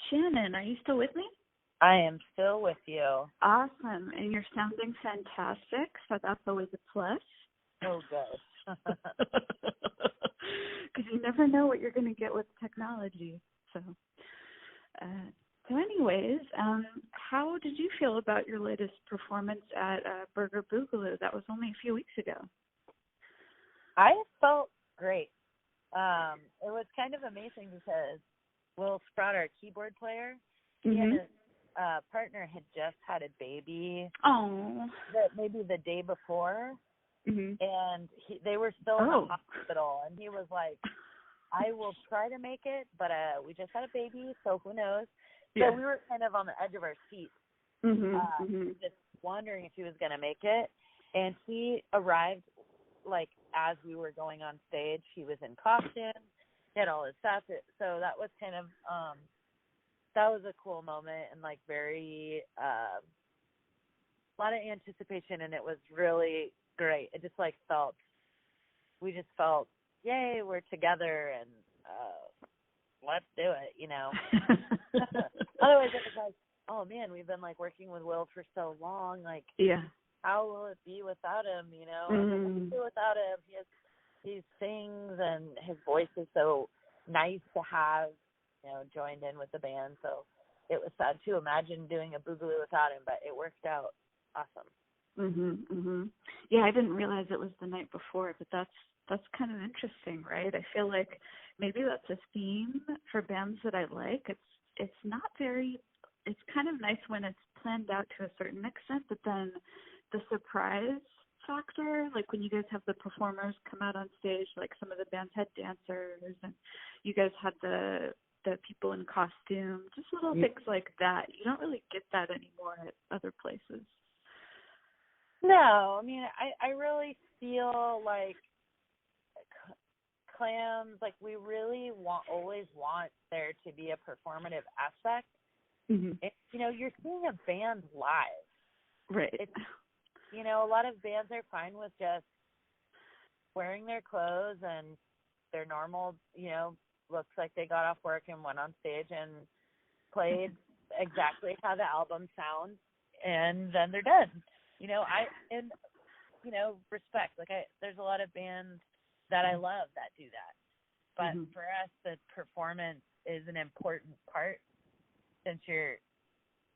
Shannon, are you still with me? I am still with you. Awesome. And you're sounding fantastic, so that's always a plus. Oh, good. Because you never know what you're going to get with technology. So anyways, how did you feel about your latest performance at Burger Boogaloo? That was only a few weeks ago. I felt great. It was kind of amazing because Will Sprout, our keyboard player, he and his partner had just had a baby. Oh. Maybe the day before. Mm-hmm. And they were still in the hospital. And he was like, I will try to make it, but we just had a baby, so who knows? So we were kind of on the edge of our seats, just wondering if he was going to make it. And he arrived, like, as we were going on stage. He was in costume, he had all his stuff. So that was kind of, that was a cool moment and, like, very, a lot of anticipation, and it was really great. It just, like, we just felt, yay, we're together, and let's do it, you know. Otherwise, it was like, oh, man, we've been, like, working with Will for so long. Like, how will it be without him, you know? Without him, he sings, and his voice is so nice to have, you know, joined in with the band. So it was sad to imagine doing a Boogaloo without him, but it worked out awesome. Yeah, I didn't realize it was the night before, but that's kind of interesting, right? I feel like maybe that's a theme for bands that I like. It's kind of nice when it's planned out to a certain extent, but then the surprise factor, like when you guys have the performers come out on stage, like some of the bands had dancers and you guys had the people in costume, just little things like that. You don't really get that anymore at other places. No, I mean, I really feel like Clams, like, we really always want there to be a performative aspect. And, you know, you're seeing a band live. Right. You know, a lot of bands are fine with just wearing their clothes and their normal, you know, looks like they got off work and went on stage and played exactly how the album sounds, and then they're done. You know, respect. Like, there's a lot of bands that I love that do that. But for us, the performance is an important part since you're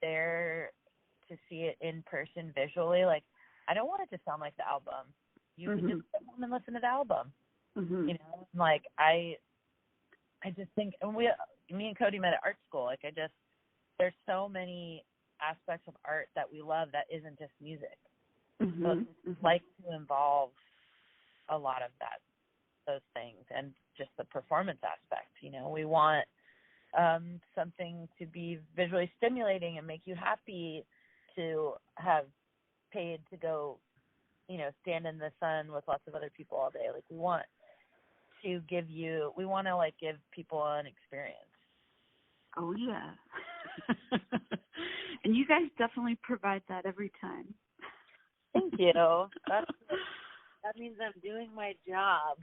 there to see it in person visually. Like, I don't want it to sound like the album. You can just sit home and listen to the album. You know, like, I just think, and me and Cody met at art school. Like, there's so many aspects of art that we love that isn't just music. So it's like to involve a lot of those things, and just the performance aspect. You know, we want something to be visually stimulating and make you happy to have paid to go, you know, stand in the sun with lots of other people all day. Like, we want to give people an experience. Oh, yeah. And you guys definitely provide that every time. Thank you. That means I'm doing my job.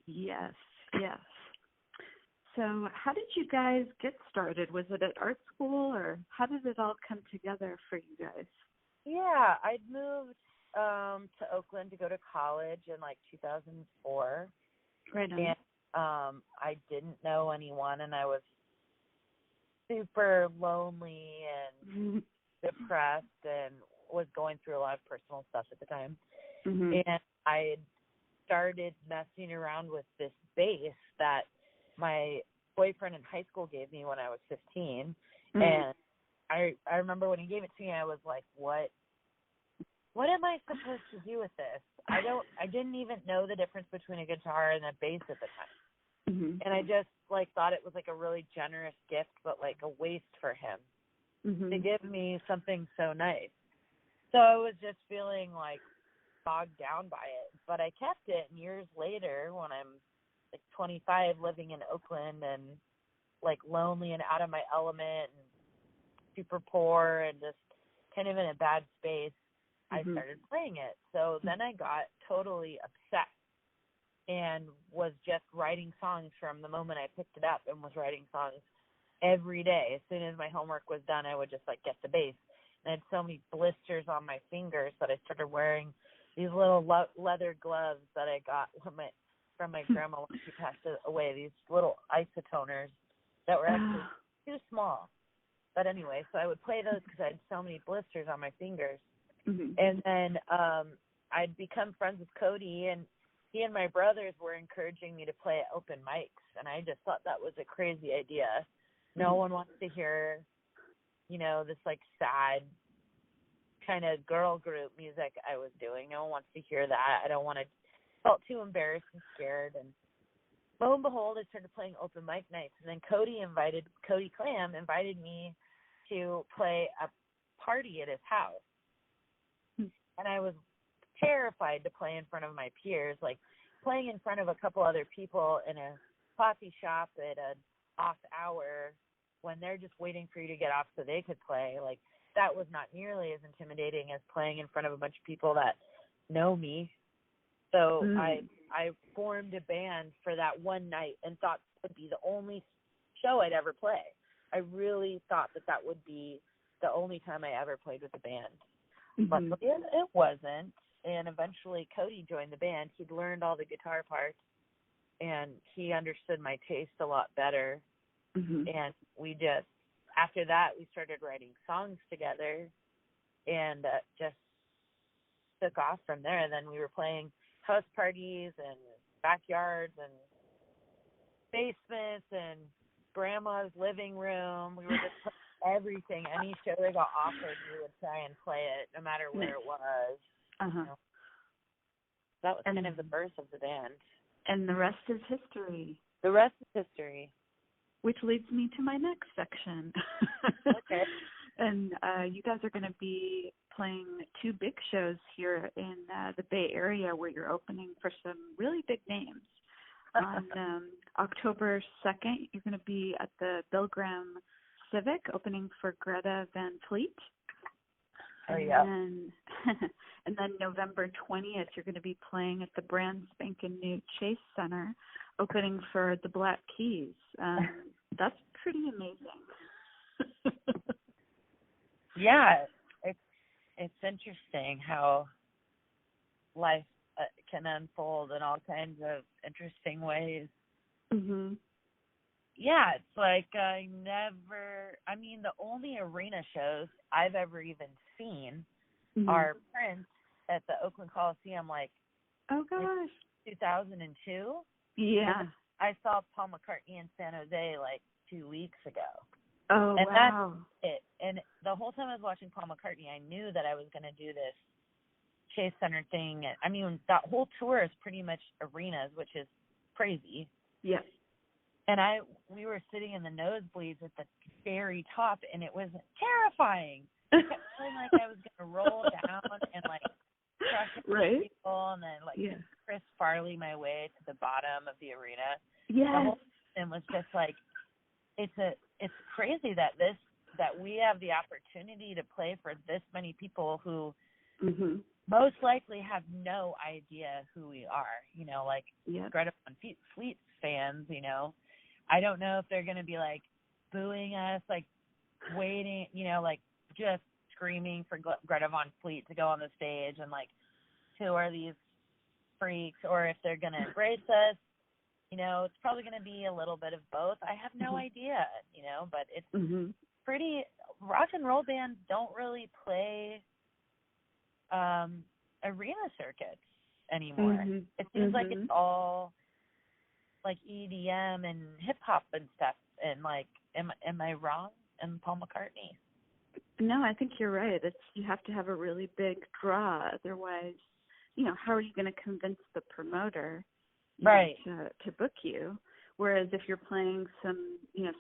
Yes. So how did you guys get started? Was it at art school, or how did it all come together for you guys? Yeah, I'd moved to Oakland to go to college in, like, 2004. Right on. And I didn't know anyone, and I was super lonely and depressed and was going through a lot of personal stuff at the time. And I started messing around with this bass that my boyfriend in high school gave me when I was 15. And I remember when he gave it to me, I was like, what am I supposed to do with this? I didn't even know the difference between a guitar and a bass at the time. And I just, like, thought it was, like, a really generous gift, but, like, a waste for him to give me something so nice. So I was just feeling, like, bogged down by it. But I kept it, and years later, when I'm, like, 25, living in Oakland and, like, lonely and out of my element and super poor and just kind of in a bad space, I started playing it. So then I got totally obsessed and was just writing songs from the moment I picked it up, and was writing songs every day. As soon as my homework was done, I would just like get the bass. And I had so many blisters on my fingers that I started wearing these little leather gloves that I got from my grandma when she passed away. These little isotoners that were actually too small. But anyway, so I would play those because I had so many blisters on my fingers. Mm-hmm. And then I'd become friends with Cody, and he and my brothers were encouraging me to play at open mics, and I just thought that was a crazy idea. No one wants to hear, this like sad kind of girl group music I was doing. No one wants to hear that. I don't want to. Felt too embarrassed and scared, and lo and behold, I started playing open mic nights, and then Cody Clam invited me to play a party at his house, and I was terrified to play in front of my peers. Like playing in front of a couple other people in a coffee shop at an off hour when they're just waiting for you to get off so they could play, like that was not nearly as intimidating as playing in front of a bunch of people that know me. So I formed a band for that one night and thought it would be the only show I'd ever play. I really thought that would be the only time I ever played with a band. Mm-hmm. But it wasn't. And eventually Cody joined the band. He'd learned all the guitar parts, and he understood my taste a lot better. Mm-hmm. And after that, we started writing songs together, and just took off from there. And then we were playing house parties and backyards and basements and grandma's living room. We were just playing everything. Any show that got offered, we would try and play it, no matter where it was. Uh-huh. That was kind of the birth of the band. And the rest is history. The rest is history. Which leads me to my next section. Okay. And you guys are going to be playing 2 big shows here in the Bay Area where you're opening for some really big names. On October 2nd, you're going to be at the Bill Graham Civic opening for Greta Van Fleet. Oh, yeah. And then November 20th, you're going to be playing at the brand spanking new Chase Center, opening for the Black Keys. That's pretty amazing. Yeah, it's interesting how life can unfold in all kinds of interesting ways. Mm-hmm. Yeah, it's like the only arena shows I've ever even seen are Prince at the Oakland Coliseum, oh gosh, 2002. Yeah. And I saw Paul McCartney in San Jose 2 weeks ago. Oh, and wow. That's it. And the whole time I was watching Paul McCartney, I knew that I was going to do this Chase Center thing. I mean, that whole tour is pretty much arenas, which is crazy. Yes. And we were sitting in the nosebleeds at the very top, and it was terrifying. I kept feeling like I was going to roll down and crush right. people, and then Chris Farley my way to the bottom of the arena. Yes. The whole thing was just it's crazy that we have the opportunity to play for this many people who most likely have no idea who we are. Greta Van Fleet fans. I don't know if they're going to be booing us, waiting, just screaming for Greta Van Fleet to go on the stage and who are these freaks, or if they're going to embrace us. It's probably going to be a little bit of both. I have no idea, but it's pretty. Rock and roll bands don't really play arena circuits anymore. It seems like it's all EDM and hip hop and stuff. And am I wrong? And Paul McCartney? No, I think you're right. You have to have a really big draw, otherwise, how are you going to convince the promoter? Right. To book you. Whereas if you're playing some,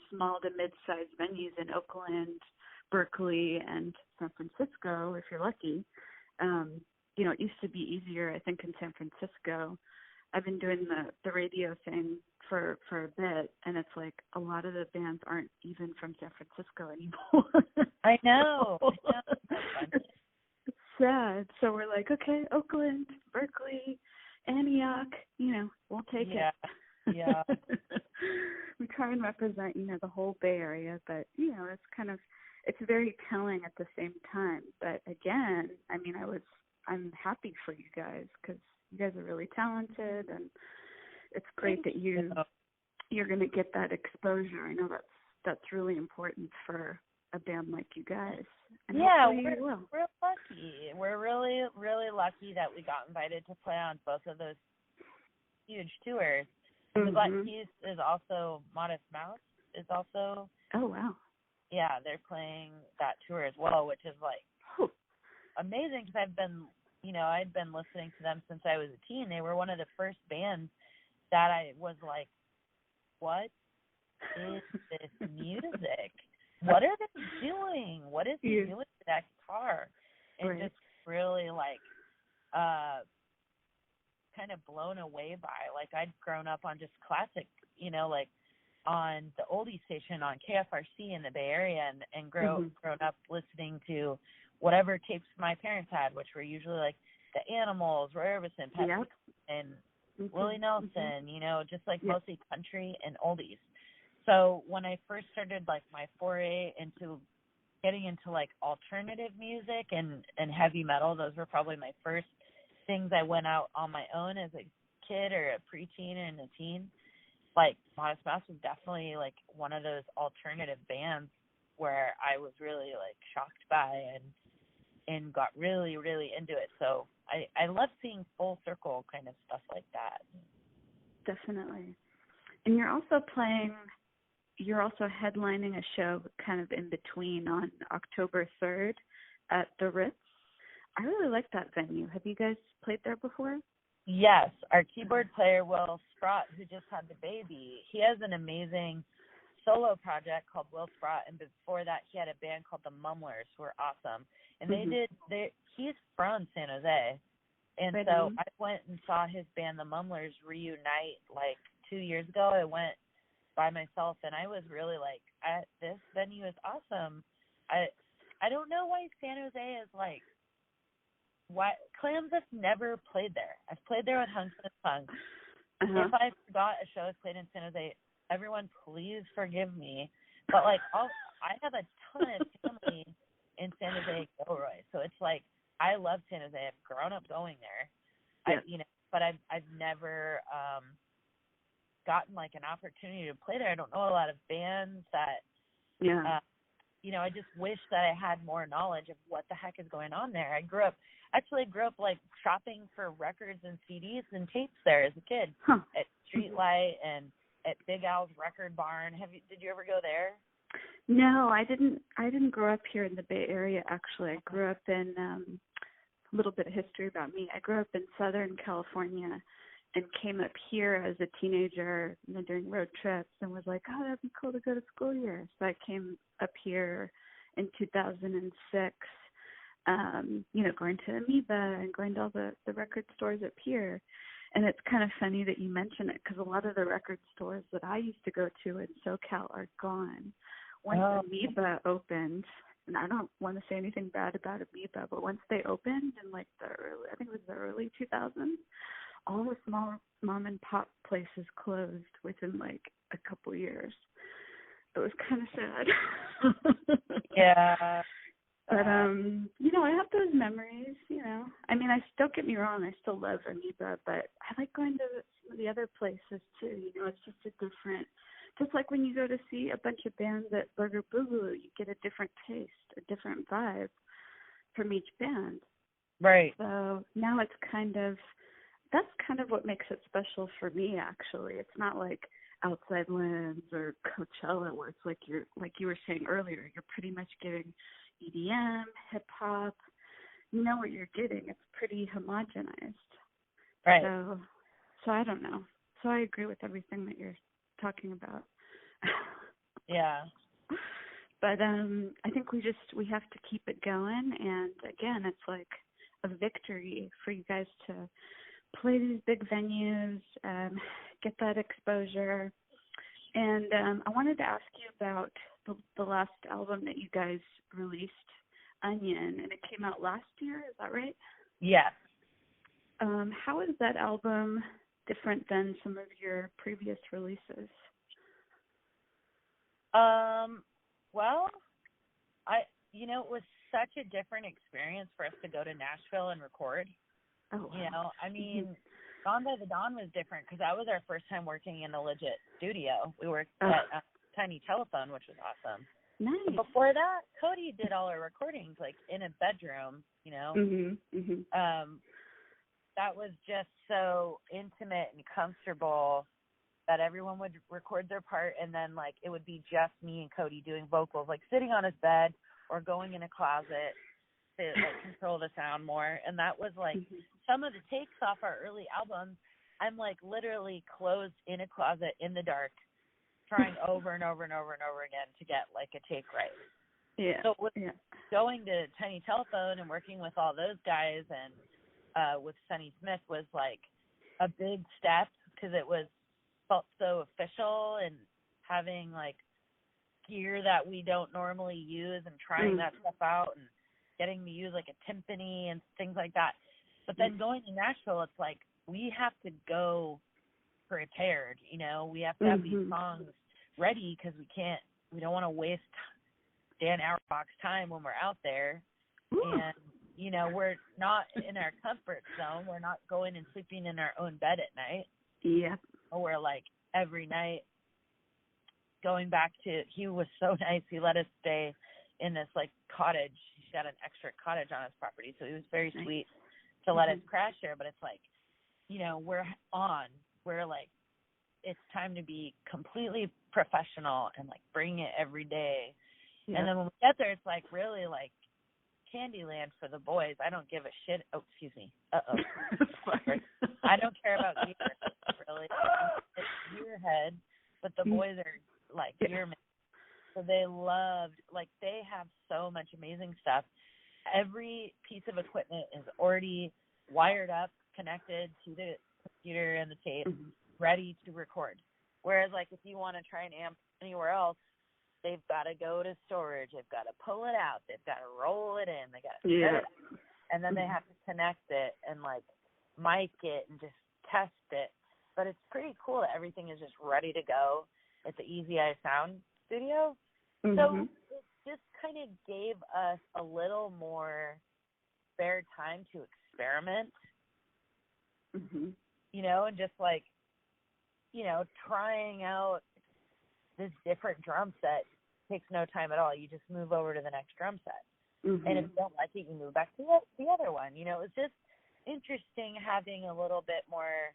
small to mid-sized venues in Oakland, Berkeley, and San Francisco, if you're lucky, it used to be easier, I think, in San Francisco. I've been doing the radio thing for a bit, and it's a lot of the bands aren't even from San Francisco anymore. I know. It's sad. So we're okay, Oakland, Berkeley, Antioch, we'll take it. Yeah. We try and represent, the whole Bay Area, but, it's very telling at the same time. But again, I'm happy for you guys because you guys are really talented, and it's great that you're going to get that exposure. I know that's really important for a band like you guys. And yeah, we're lucky. We're really, really lucky that we got invited to play on both of those huge tours. The Black Keys is also, Modest Mouse is also. Oh, wow. Yeah, they're playing that tour as well, which is amazing because I'd been listening to them since I was a teen. They were one of the first bands that I was like, what is this music? What are they doing? What is he doing to that guitar? And just really kind of blown away by. Like, I'd grown up on just classic, on the oldie station on KFRC in the Bay Area, and grown up listening to whatever tapes my parents had, which were usually like the Animals, Roy Orbison, Pat and Willie Nelson, just like mostly country and oldies. So when I first started my foray into getting into alternative music and heavy metal, those were probably my first things I went out on my own as a kid or a preteen and a teen. Modest Mouse was definitely one of those alternative bands where I was really shocked by and got really, really into it. So I love seeing full circle kind of stuff like that. Definitely. And you're also headlining a show kind of in between on October 3rd at the Ritz. I really like that venue. Have you guys played there before? Yes. Our keyboard player, Will Sprott, who just had the baby, he has an amazing solo project called Will Sprott, and before that he had a band called the Mumblers, who were awesome. And he's from San Jose. And so I went and saw his band, the Mumblers, reunite 2 years ago. I went by myself, and I was really this venue is awesome. I don't know why San Jose is why Clams have never played there. I've played there with Hunks and Punks. If I forgot a show I've played in San Jose, everyone please forgive me. But I have a ton of family in San Jose, Gilroy, so it's I love San Jose. I've grown up going there. But I've never gotten an opportunity to play there. I don't know a lot of bands that. I just wish that I had more knowledge of what the heck is going on there. I grew up shopping for records and CDs and tapes there as a kid at Streetlight and at Big Al's Record Barn. Did you ever go there? No, I didn't grow up here in the Bay Area. Actually, I grew up in a little bit of history about me. I grew up in Southern California and came up here as a teenager, during road trips, and was like, oh, that'd be cool to go to school here. So I came up here in 2006, going to Amoeba and going to all the record stores up here. And it's kind of funny that you mention it, because a lot of the record stores that I used to go to in SoCal are gone. Once Amoeba opened, and I don't want to say anything bad about Amoeba, but once they opened in I think it was the early 2000s, all the small mom and pop places closed within a couple years. It was kind of sad. Yeah. But I have those memories, don't get me wrong, I still love Amoeba, but I like going to some of the other places too. It's just a different, just like when you go to see a bunch of bands at Burger Boogaloo, you get a different taste, a different vibe from each band. Right. So now that's kind of what makes it special for me, actually. It's not like Outside Lands or Coachella, where it's like you were saying earlier, you're pretty much getting EDM, hip hop. You know what you're getting. It's pretty homogenized. Right. So I don't know. So I agree with everything that you're talking about. Yeah. But I think we have to keep it going. And again, it's a victory for you guys to play these big venues, get that exposure. And I wanted to ask you about the last album that you guys released, Onion, and it came out last year, is that right? Yes. How is that album different than some of your previous releases? Well, it was such a different experience for us to go to Nashville and record. Oh, wow. I mean, Gone by the Dawn was different because that was our first time working in a legit studio. We worked at a Tiny Telephone, which was awesome. Nice. Before that, Cody did all our recordings, like, in a bedroom, That was just so intimate and comfortable that everyone would record their part, and then, like, it would be just me and Cody doing vocals, like, sitting on his bed or going in a closet to, like, control the sound more. And that was, like, some of the takes off our early albums, I'm, like, literally closed in a closet in the dark, trying over and over and over and over again to get, like, a take right. Yeah. So going to Tiny Telephone and working with all those guys and with Sonny Smith was, like, a big step because it felt so official, and having, like, gear that we don't normally use and trying that stuff out and getting to use, like, a timpani and things like that. But then going to Nashville, it's like we have to go prepared, we have to have these songs ready because we don't want to waste Dan Auerbach's time when we're out there. And, we're not in our comfort zone. We're not going and sleeping in our own bed at night. Yeah. We're, like, every night going back to, he was so nice. He let us stay in this, like, cottage. He's got an extra cottage on his property, so he was very sweet to let us crash there. But it's like, we're like, it's time to be completely professional and, like, bring it every day. Yeah. And then when we get there, it's like really like Candyland for the boys. I don't give a shit. Oh, excuse me. I don't care about gear, really. It's gearhead, but the boys are, like, gearmen. So they loved, like, they have so much amazing stuff. Every piece of equipment is already wired up, connected to the computer and the tape, ready to record. Whereas, like, if you want to try and amp anywhere else, they've got to go to storage. They've got to pull it out. They've got to roll it in. They got to set it up. And then they have to connect it and, like, mic it and just test it. But it's pretty cool that everything is just ready to go at the Easy Eye Sound studio. So it just kind of gave us a little more spare time to experiment, and just, like, trying out this different drum set takes no time at all. You just move over to the next drum set. And if you don't like it, you move back to the other one. It's just interesting having a little bit more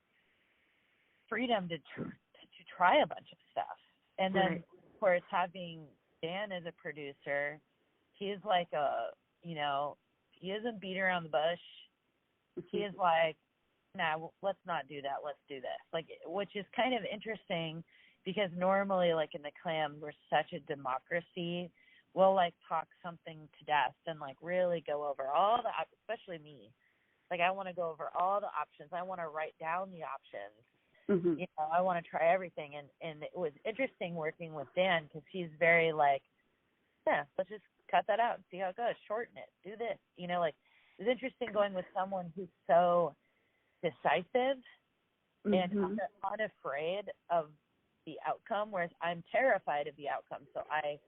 freedom to try a bunch of stuff. And then, of course, having Dan as a producer, he's like he doesn't beat around the bush. He is like, nah, let's not do that. Let's do this. Like, which is kind of interesting because normally, like, in the Clams, we're such a democracy. We'll, like, talk something to death and, like, really go over all the, especially me. Like, I want to go over all the options. I want to write down the options. I want to try everything. And it was interesting working with Dan because he's very, like, let's just cut that out and see how it goes. Shorten it. Do this. Like, it's interesting going with someone who's so decisive and unafraid of the outcome, whereas I'm terrified of the outcome. So I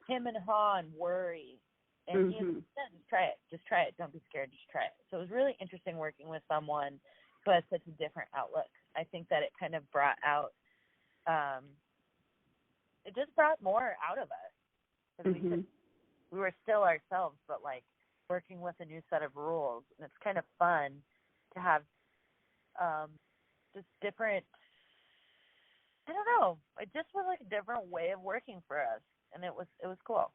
him and haw and worry. And he just try it. Just try it. Don't be scared. Just try it. So it was really interesting working with someone who has such a different outlook. I think that it kind of brought out, it just brought more out of us. Because we were still ourselves, but, like, working with a new set of rules. And it's kind of fun to have just different, I don't know. It just was, like, a different way of working for us. And it was cool.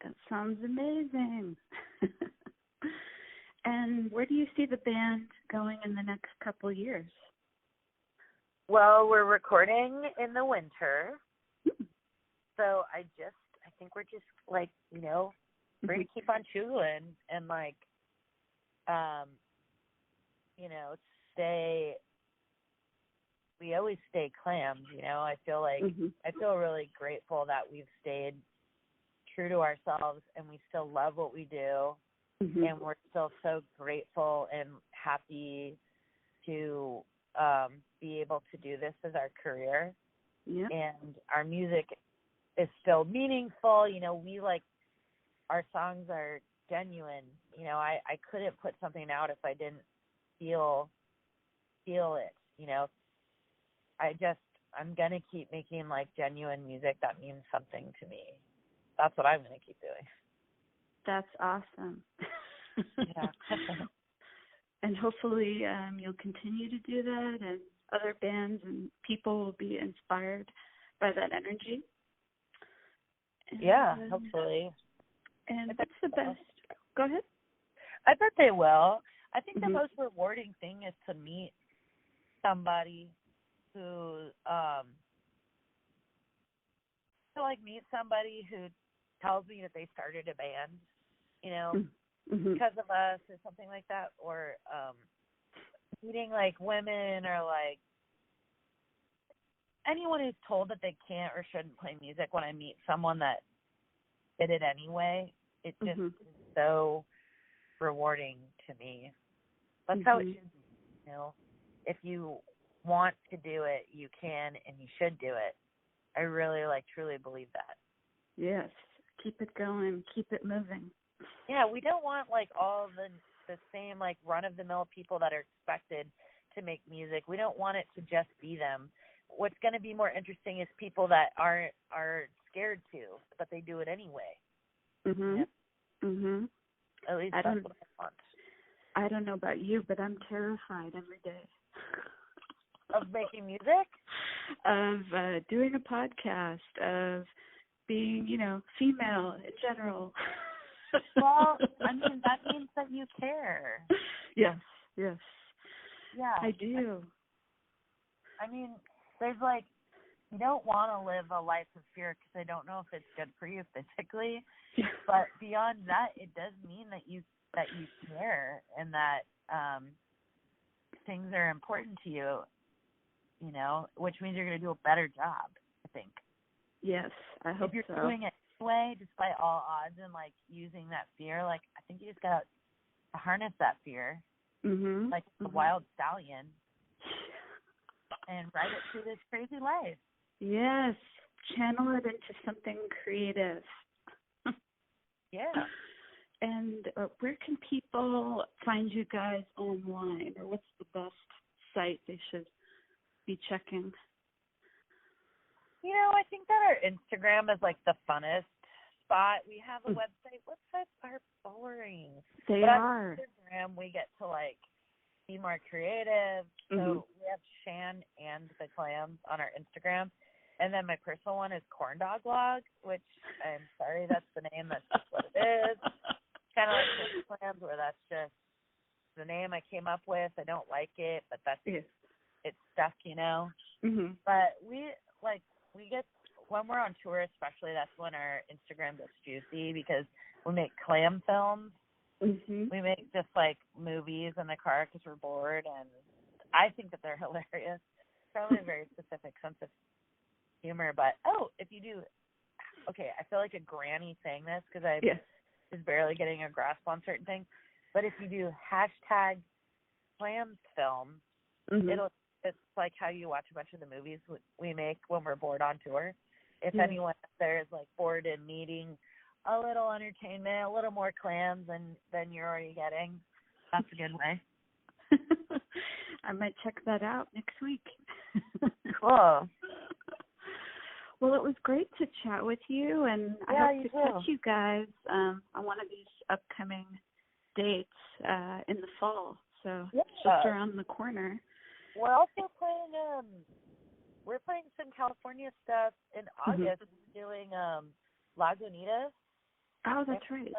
That sounds amazing. And where do you see the band going in the next couple years? Well, we're recording in the winter. So I think we're just, like, we're going to keep on chewing and, like, we always stay Clams, I feel like, I feel really grateful that we've stayed true to ourselves and we still love what we do. And we're still so grateful and happy to be able to do this as our career. And our music is still meaningful. We our songs are genuine. I couldn't put something out if I didn't feel it. I'm going to keep making genuine music that means something to me. That's what I'm going to keep doing. That's awesome. Yeah. And hopefully you'll continue to do that, and other bands and people will be inspired by that energy. And, yeah, hopefully. And what's the best? Go ahead. I bet they will. I think the most rewarding thing is to meet somebody who tells me that they started a band, because of us or something like that, or meeting women or anyone who's told that they can't or shouldn't play music. When I meet someone that did it anyway, it just is so rewarding to me. That's how it should be. If you want to do it, you can and you should do it. I really truly believe that. Yes, keep it going, keep it moving. Yeah, we don't want all the same run of the mill people that are expected to make music. We don't want it to just be them. What's going to be more interesting is people that are scared to, but they do it anyway. At least that's what I want. I don't know about you, but I'm terrified every day. Of making music? Of doing a podcast, of being, female in general. Well, I mean, that means that you care. Yes. Yeah. I do. I mean, there's you don't want to live a life of fear because I don't know if it's good for you physically. But beyond that, it does mean that you care and that things are important to you, which means you're going to do a better job, I think. Yes, I hope so. If you're doing it anyway, despite all odds, and using that fear, I think you just got to harness that fear, like the wild stallion, and ride it through this crazy life. Yes, channel it into something creative. Yeah. And where can people find you guys online, or what's the best site they should be checking? I think that our Instagram is the funnest spot. We have a website. Websites are boring. They but are. On Instagram, we get to be more creative. So we have Shan and the Clams on our Instagram. And then my personal one is Corn Dog Log, which I'm sorry, that's the name. That's just what it is. Kind of like Clams, where that's just the name I came up with. I don't like it, but that's it's stuck, But we get, when we're on tour especially, that's when our Instagram gets juicy because we make clam films. We make just movies in the car because we're bored, and I think that they're hilarious. Probably a very specific sense of humor, but if you do, okay, I feel like a granny saying this because I is barely getting a grasp on certain things, but if you do #Clams film, it's like how you watch a bunch of the movies we make when we're bored on tour. If anyone out there is bored and needing a little entertainment, a little more clams than you're already getting, that's a good way. I might check that out next week. Cool. Well, it was great to chat with you, and I hope to catch you guys on one of these upcoming dates in the fall. So it's just around the corner. We're also playing we're playing some California stuff in August, doing Lagunitas. Oh, that's right.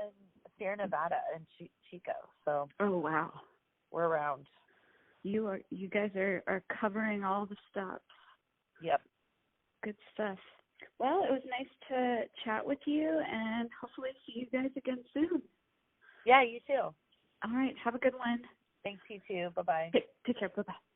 Sierra Nevada and Chico. So wow. We're around. You guys are covering all the stops. Yep. Good stuff. Well, it was nice to chat with you, and hopefully see you guys again soon. Yeah, you too. All right. Have a good one. Thanks, you too. Bye-bye. Take care. Bye-bye.